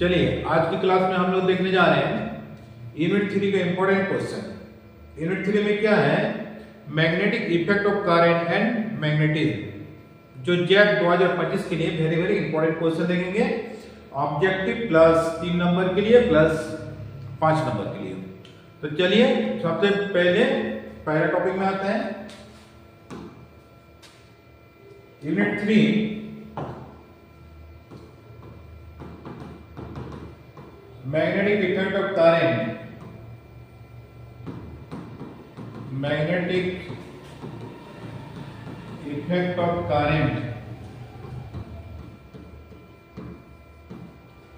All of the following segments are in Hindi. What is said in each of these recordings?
चलिए आज की क्लास में हम लोग देखने जा रहे हैं यूनिट 3 का इंपॉर्टेंट क्वेश्चन। यूनिट 3 में क्या है, magnetic effect of current and magnetism, जो जैक 2025 के लिए वेरी वेरी इंपॉर्टेंट क्वेश्चन देखेंगे। ऑब्जेक्टिव प्लस 3 नंबर के लिए प्लस 5 नंबर के लिए। तो चलिए सबसे पहले टॉपिक में आते हैं। Unit 3 magnetic effect of current, magnetic effect of current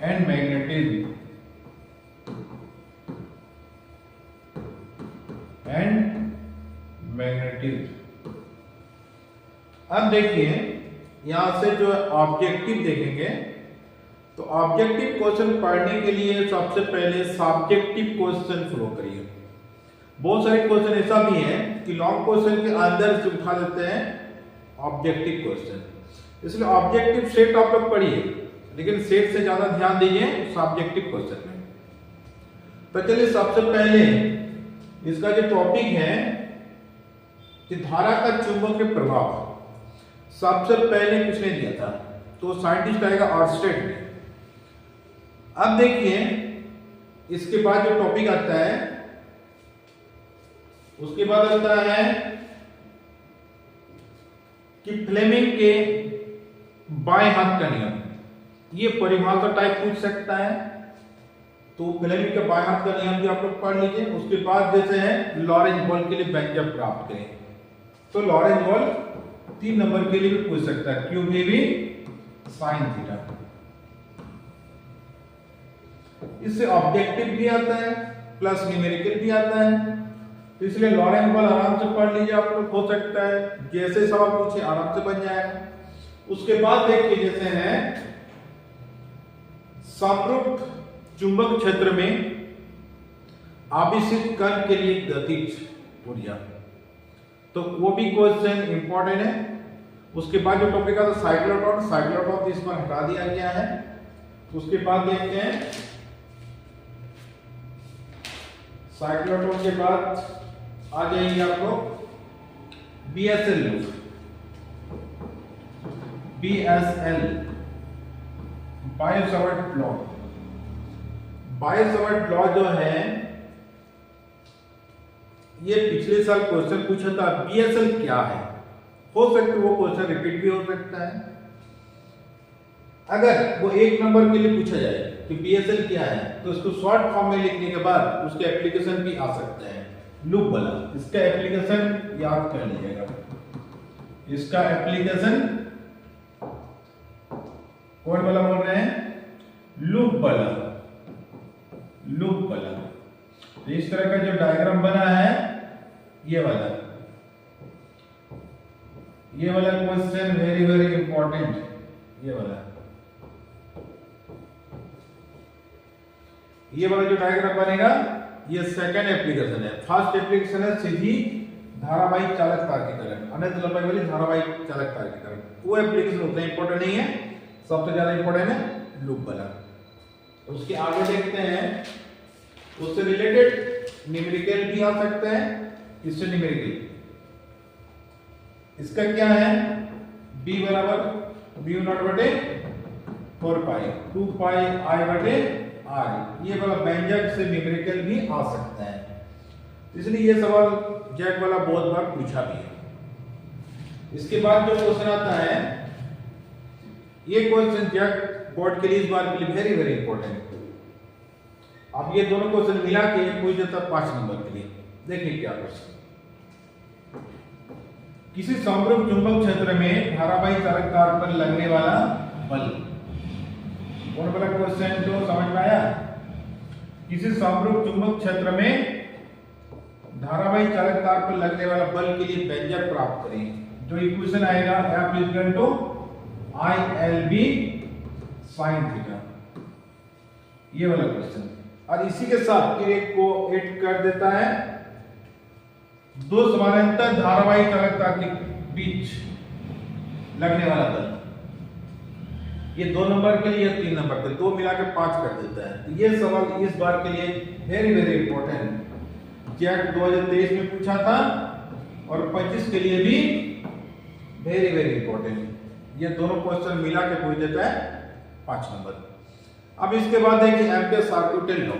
and magnetism अब देखिए यहां से जो ऑब्जेक्टिव देखेंगे, तो ऑब्जेक्टिव क्वेश्चन पढ़ने के लिए सबसे पहले सब्जेक्टिव क्वेश्चन फ्लो करिए। बहुत सारे क्वेश्चन ऐसा भी है कि लॉन्ग क्वेश्चन के अंदर से उठा देते हैं ऑब्जेक्टिव क्वेश्चन, इसलिए ऑब्जेक्टिव सेट आप लोग पढ़िए, लेकिन सेट से ज्यादा ध्यान दीजिए सब्जेक्टिव क्वेश्चन में। तो चलिए सबसे पहले इसका जो टॉपिक है कि धारा का चुंबकीय प्रभाव, सबसे पहले किसने दिया था, तो साइंटिस्ट आएगा ऑर्स्टेड ने। अब देखिए इसके बाद जो टॉपिक आता है, उसके बाद आता है कि फ्लेमिंग के बाएं हाथ का नियम, ये परिभाषा टाइप पूछ सकता है, तो फ्लेमिंग के बाएं हाथ का नियम भी आप लोग पढ़ लीजिए। उसके बाद जैसे है लॉरेंज बॉल के लिए व्यंजक प्राप्त करें, तो लॉरेंज बॉल 3 नंबर के लिए भी पूछ सकता है, क्यू भी साइन थीटा। इससे ऑब्जेक्टिव भी आता है प्लस न्यूमेरिकल भी आता है, तो इसलिए लॉरेंज बॉल आराम से पढ़ लीजिए आप लोग, हो सकता है जैसे सवाल पूछे आराम से बन जाएगा। उसके बाद देखिए जैसे है समरूप चुंबक क्षेत्र में आवेशित कण के लिए गतिज ऊर्जा, तो वो भी क्वेश्चन इंपॉर्टेंट है। उसके बाद जो टॉपिक आता है साइक्लोट्रॉन, साइक्लोट्रॉन इस पर हटा दिया गया है। उसके बाद देखते हैं साइक्लोट्रॉन के बाद आ जाएंगे आपको BSL loop, BSL Biot-Savart law. Biot-Savart law जो है ये पिछले साल क्वेश्चन पूछा था, बीएसएल क्या है, हो सकता है वो क्वेश्चन रिपीट भी हो सकता है। अगर वो 1 नंबर के लिए पूछा जाए कि बीएसएल क्या है, तो उसको शॉर्ट फॉर्म में लिखने के बाद उसके एप्लीकेशन भी आ सकते हैं। लूप वाला, इसका एप्लीकेशन याद कर लीजिएगा, इसका एप्लीकेशन कौन वाला बोल रहे हैं, लूप वाला, लूप वाला। तो इस तरह का जो डायग्राम बना है ये वाला क्वेश्चन वेरी वेरी इंपॉर्टेंट, ये वाला जो डायग्राम बनेगा ये सेकंड एप्लीकेशन है। फर्स्ट एप्लीकेशन है सीधी धारावाहिक चालक तार की तरह, अनंत लंबाई वाली धारावाहिक चालक तार की तरह, वो एप्लीकेशन उतना इंपॉर्टेंट नहीं है, सबसे ज्यादा इंपॉर्टेंट है लूप वाला। उसके आगे देखते हैं, उससे रिलेटेड न्यूमेरिकल भी आ सकते हैं। इससे न्यूमेरिकल इसका क्या है, b बराबर b नॉट बटे 4 पाई 2 पाई i बटे r, ये वाला व्यंजक से न्यूमेरिकल भी आ सकता है, इसलिए ये सवाल जैक वाला बहुत बार पूछा भी है। इसके बाद जो क्वेश्चन आता है, ये क्वेश्चन जैक बोर्ड के लिए इस बार के लिए वेरी वेरी इंपॉर्टेंट। अब ये दोनों क्वेश्चन मिला के पूछ देता 5 नंबर के लिए। देखिए क्या क्वेश्चन, किसी समरूप चुंबक क्षेत्र में धारावाही चालक तार पर लगने वाला बल, कौन वाला क्वेश्चन जो समझ में आया, किसी समरूप चुंबक क्षेत्र में धारावाही चालक तार पर लगने वाला बल के लिए व्यंजक प्राप्त करें। जो इक्वेशन आएगा F equal to ILB sin theta, ये वाला क्वेश्चन। और इसी के साथ फिर एक को ऐड कर देता है, दो समानांतर धारावाही चालक तार के बीच लगने वाला बल, ये 2 नंबर के लिए 3 नंबर के 2 मिला के 5 कर देता है। तो ये सवाल इस बार के लिए वेरी वेरी इंपॉर्टेंट जैक 2023 में पूछा था और 25 के लिए भी वेरी वेरी इंपॉर्टेंट। ये दोनों क्वेश्चन मिला के पूछ देता है 5 नंबर। अब इसके बाद देखिए amperes circuital law.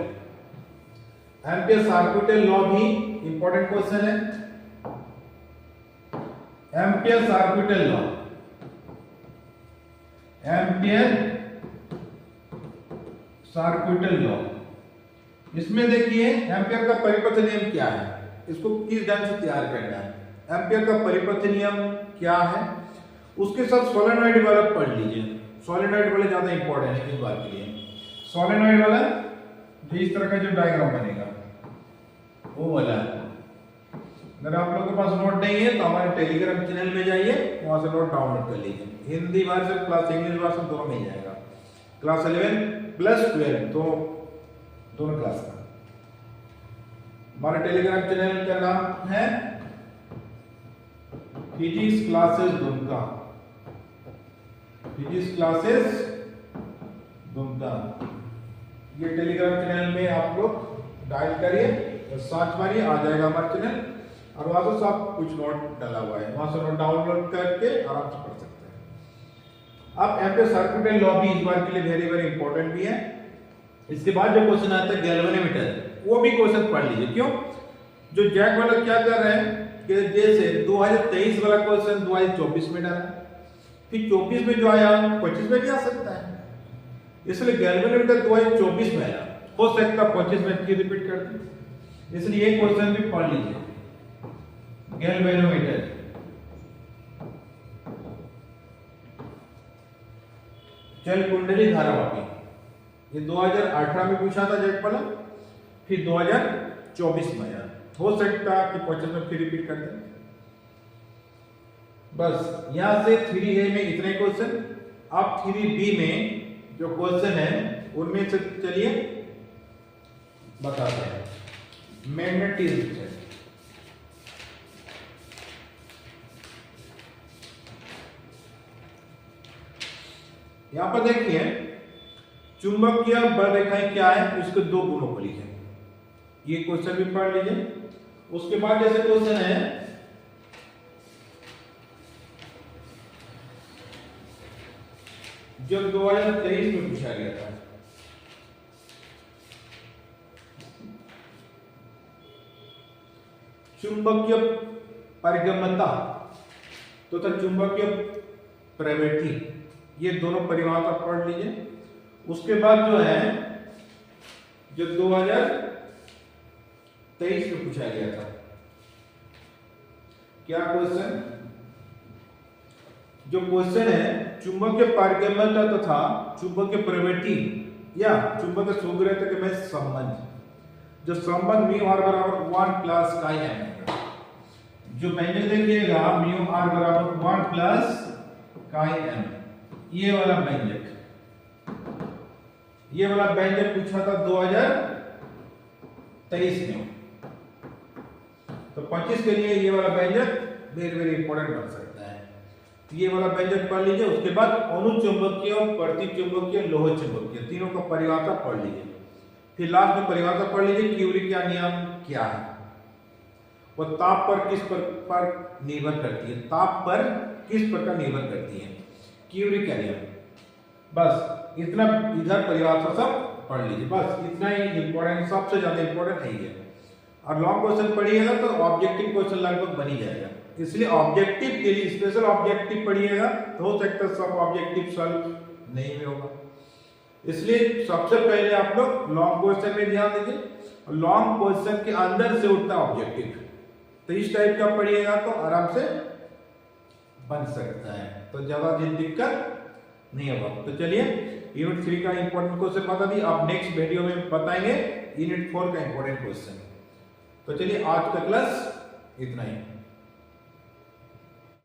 Amperes circuital law भी इंपॉर्टेंट क्वेश्चन है। Amperes circuital law, ampere circuital law, इसमें देखिए एम्पियर का परिपथ नियम क्या है, इसको किस ढंग से तैयार करना है। एम्पियर का परिपथ नियम क्या है, उसके साथ सोलेनॉइड वाला पढ़ लीजिए। सोलेनॉइड वाला ज्यादा इंपॉर्टेंट है इस बात के लिए। सोलेनॉइड वाला जो इस तरह का जो डायग्राम बनेगा वो वाला, अगर आप लोगों के पास नोट नहीं है तो हमारे टेलीग्राम चैनल में जाइए, वहां से नोट डाउनलोड कर लीजिए। Hindi version plus English version दोनों मिल जाएगा। क्लास 11 प्लस 12 तो दोनों क्लास का। हमारे टेलीग्राम चैनल का नाम है physics classes Dumka. Physics classes Dumka, ये टेलीग्राम चैनल में आप लोग डायल करिए, सर्च मारिए, आ जाएगा हमारा चैनल और वहां से सब कुछ नोट डाला हुआ है, वहां से नोट डाउनलोड करके आराम से पढ़ सकते हैं। अब एम्पियर सर्किटल लॉ भी इस बार के लिए वेरी वेरी इंपॉर्टेंट भी है। इसके बाद जो क्वेश्चन आता है गैल्वेनोमीटर, वो भी क्वेश्चन पढ़ लीजिए। क्यों, जो जैक वाला क्या कर रहे हैं कि जैसे 2023 वाला क्वेश्चन 2024 में डाला, फिर 24 में जो आया 25 में भी आ सकता है, इसलिए गैल्वेनोमीटर 2024 में आया, हो सकता है 25 में फिर रिपीट कर दे, इसलिए ये क्वेश्चन भी पढ़ लीजिए। गैल्वेनोमीटर, चल कुंडली धारावाही, ये 2018 में पूछा था जैक वाला, फिर 2024 में आया, हो सकता है कि 25 में फिर रिपीट कर दें। बस यहां से 3A में इतने क्वेश्चन। अब 3B में जो क्वेश्चन है उनमें से चलिए बताते हैं। मैग्नेटिज्म, यहां पर देखिए चुंबकीय बल रेखाएं क्या है, उसके 2 गुणों को लिखें। ये क्वेश्चन भी पढ़ लीजिए। उसके बाद जैसे क्वेश्चन है जो 2023 में पूछा गया था, चुंबकीय परिगम्यता तो चुंबकीय प्रवृत्ति, ये दोनों परिभाषा पढ़ लीजिए। उसके बाद जो है जो 2023 में पूछा गया था, क्या क्वेश्चन, जो क्वेश्चन है चुंबकीय पारगम्यता तथा चुंबकीय प्रवृत्ति या चुंबकीय सुग्रता में संबंध, जो संबंध म्यू आर बराबर 1 प्लस काई एम, जो व्यंजक देखिएगा म्यू आर बराबर 1 प्लस काई एम, ये वाला व्यंजक, ये वाला व्यंजक पूछा था 2023 में, तो 25 के लिए ये वाला व्यंजक वेरी वेरी इंपॉर्टेंट बन सकता है। तो ये वाला व्यंजक पढ़ लीजिए। उसके बाद अनुचुंबकीय, प्रतिचुंबकीय, लोह चुंबकीय, तीनों का परिभाषा पढ़ लीजिए। फिर लास्ट में परिभाषा पढ़ लीजिए क्यूरी का नियम क्या है, वो ताप पर किस पर निर्भर करती है, ताप पर किस प्रकार निर्भर करती है, क्यूरी का नियम। बस इतना इधर परिभाषा सब पढ़ लीजिए, बस इतना ही इंपॉर्टेंट, सबसे ज्यादा इंपॉर्टेंट है ये। और लॉन्ग क्वेश्चन पढ़िएगा तो ऑब्जेक्टिव क्वेश्चन लगभग बन ही जाएगा, इसलिए ऑब्जेक्टिव के लिए स्पेशल ऑब्जेक्टिव पढ़िएगा तो हो सकता है सब ऑब्जेक्टिव सॉल्व नहीं में होगा। इसलिए सबसे पहले आप लोग लॉन्ग क्वेश्चन में ध्यान दीजिए, लॉन्ग क्वेश्चन के अंदर से उठता ऑब्जेक्टिव, तो इस टाइप का पढ़िएगा तो आराम से बन सकता है, तो ज्यादा दिक्कत नहीं होगा। तो चलिए यूनिट 3 का इंपॉर्टेंट क्वेश्चन बता दी, अब नेक्स्ट वीडियो में बताएंगे यूनिट 4 का इंपॉर्टेंट क्वेश्चन। तो चलिए आज का क्लास इतना ही।